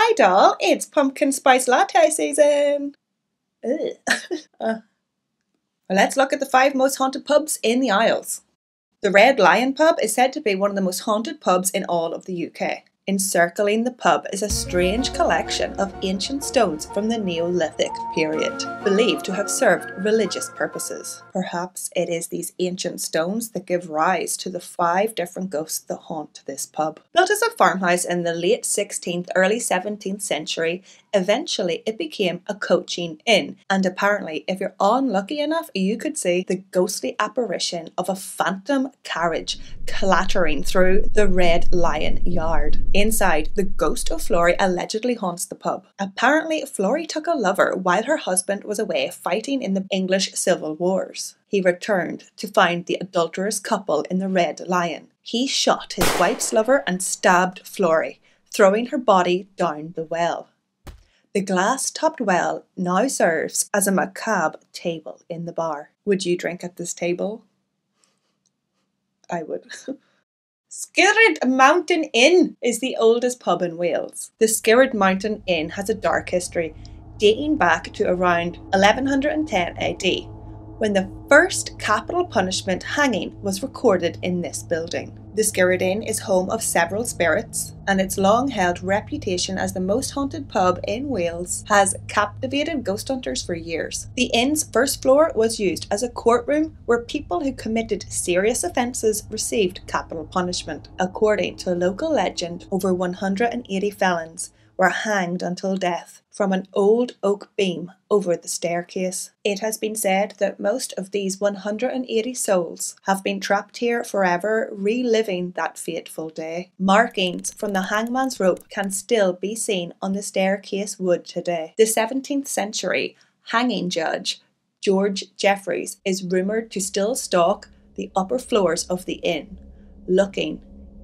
Hi doll, it's pumpkin spice latte season! Let's look at the 5 most haunted pubs in the Isles. The Red Lion pub is said to be one of the most haunted pubs in all of the UK. Encircling the pub is a strange collection of ancient stones from the Neolithic period, believed to have served religious purposes. Perhaps it is these ancient stones that give rise to the 5 different ghosts that haunt this pub. Built as a farmhouse in the late 16th, early 17th century, eventually it became a coaching inn, and apparently if you're unlucky enough you could see the ghostly apparition of a phantom carriage clattering through the Red Lion yard. Inside, the ghost of Florrie allegedly haunts the pub. Apparently, Florrie took a lover while her husband was away fighting in the English Civil Wars. He returned to find the adulterous couple in the Red Lion. He shot his wife's lover and stabbed Florrie, throwing her body down the well. The glass-topped well now serves as a macabre table in the bar. Would you drink at this table? I would. Skirrid Mountain Inn is the oldest pub in Wales. The Skirrid Mountain Inn has a dark history, dating back to around 1110 AD, when the first capital punishment hanging was recorded in this building. The Skirrid Inn is home of several spirits, and its long-held reputation as the most haunted pub in Wales has captivated ghost hunters for years. The inn's first floor was used as a courtroom where people who committed serious offences received capital punishment. According to local legend, over 180 felons were hanged until death from an old oak beam over the staircase. It has been said that most of these 180 souls have been trapped here forever, reliving that fateful day. Markings from the hangman's rope can still be seen on the staircase wood today. The 17th century hanging judge George Jeffreys is rumoured to still stalk the upper floors of the inn,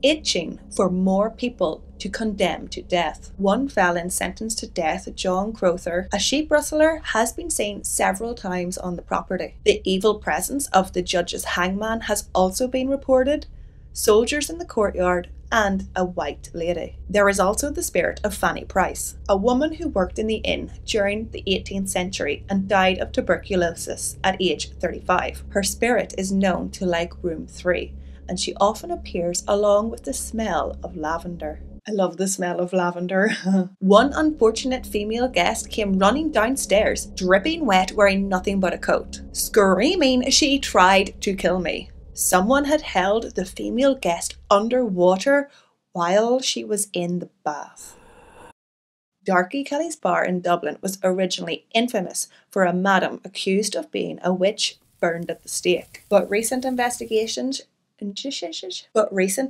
itching for more people to condemn to death. One felon sentenced to death, John Crowther, a sheep rustler, has been seen several times on the property. The evil presence of the judge's hangman has also been reported, soldiers in the courtyard, and a white lady. There is also the spirit of Fanny Price, a woman who worked in the inn during the 18th century and died of tuberculosis at age 35. Her spirit is known to like room 3, and she often appears along with the smell of lavender. I love the smell of lavender. One unfortunate female guest came running downstairs, dripping wet, wearing nothing but a coat, screaming she tried to kill me. Someone had held the female guest underwater while she was in the bath. Darky Kelly's Bar in Dublin was originally infamous for a madam accused of being a witch burned at the stake, but recent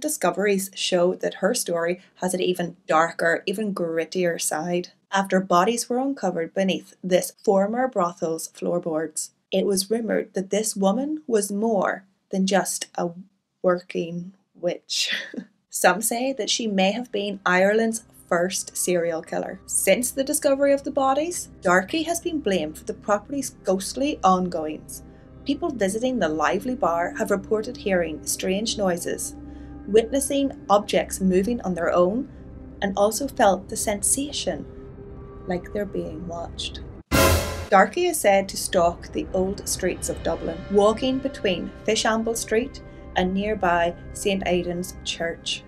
discoveries show that her story has an even darker, even grittier side. After bodies were uncovered beneath this former brothel's floorboards, it was rumoured that this woman was more than just a working witch. Some say that she may have been Ireland's first serial killer. Since the discovery of the bodies, Darky has been blamed for the property's ghostly ongoings. People visiting the lively bar have reported hearing strange noises, witnessing objects moving on their own, and also felt the sensation like they're being watched. Darky is said to stalk the old streets of Dublin, walking between Fishamble Street and nearby St Aidan's Church.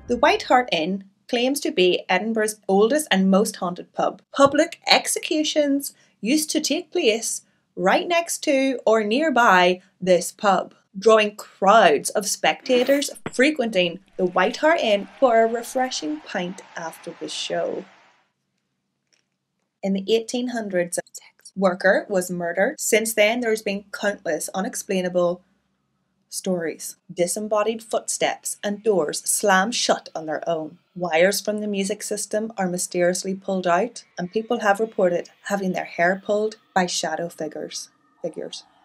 The White Hart Inn claims to be Edinburgh's oldest and most haunted pub. Public executions used to take place right next to or nearby this pub, drawing crowds of spectators frequenting the White Hart Inn for a refreshing pint after the show. In the 1800s, a sex worker was murdered. Since then, there's been countless unexplainable stories. Disembodied footsteps and doors slam shut on their own. Wires from the music system are mysteriously pulled out, and people have reported having their hair pulled by shadow figures.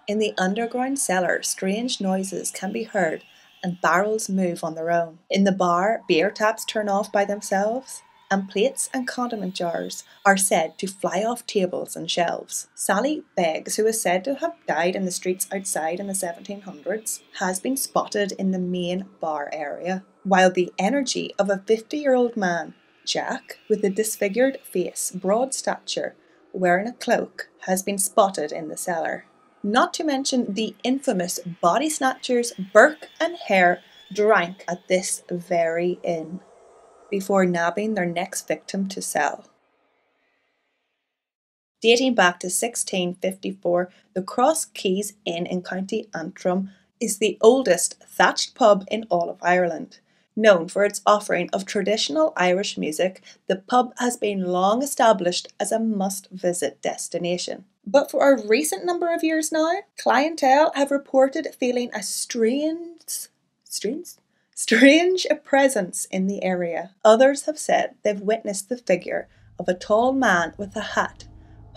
In the underground cellar, strange noises can be heard and barrels move on their own. In the bar, beer taps turn off by themselves, and plates and condiment jars are said to fly off tables and shelves. Sally Beggs, who is said to have died in the streets outside in the 1700s, has been spotted in the main bar area, while the energy of a 50-year-old man Jack, with a disfigured face, broad stature, wearing a cloak, has been spotted in the cellar. Not to mention the infamous body snatchers Burke and Hare drank at this very inn before nabbing their next victim to sell. Dating back to 1654, the Cross Keys Inn in County Antrim is the oldest thatched pub in all of Ireland. Known for its offering of traditional Irish music, the pub has been long established as a must-visit destination. But for a recent number of years now, clientele have reported feeling a strange presence in the area. Others have said they've witnessed the figure of a tall man with a hat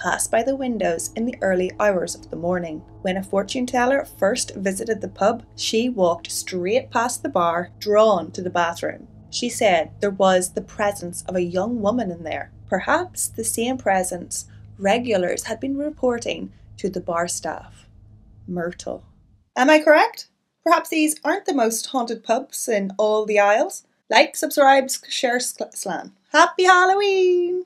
pass by the windows in the early hours of the morning. When a fortune teller first visited the pub, she walked straight past the bar, drawn to the bathroom. She said there was the presence of a young woman in there, perhaps the same presence regulars had been reporting to the bar staff. Myrtle. Am I correct? Perhaps these aren't the most haunted pubs in all the Isles. Like, subscribe, share, slan. Happy Halloween!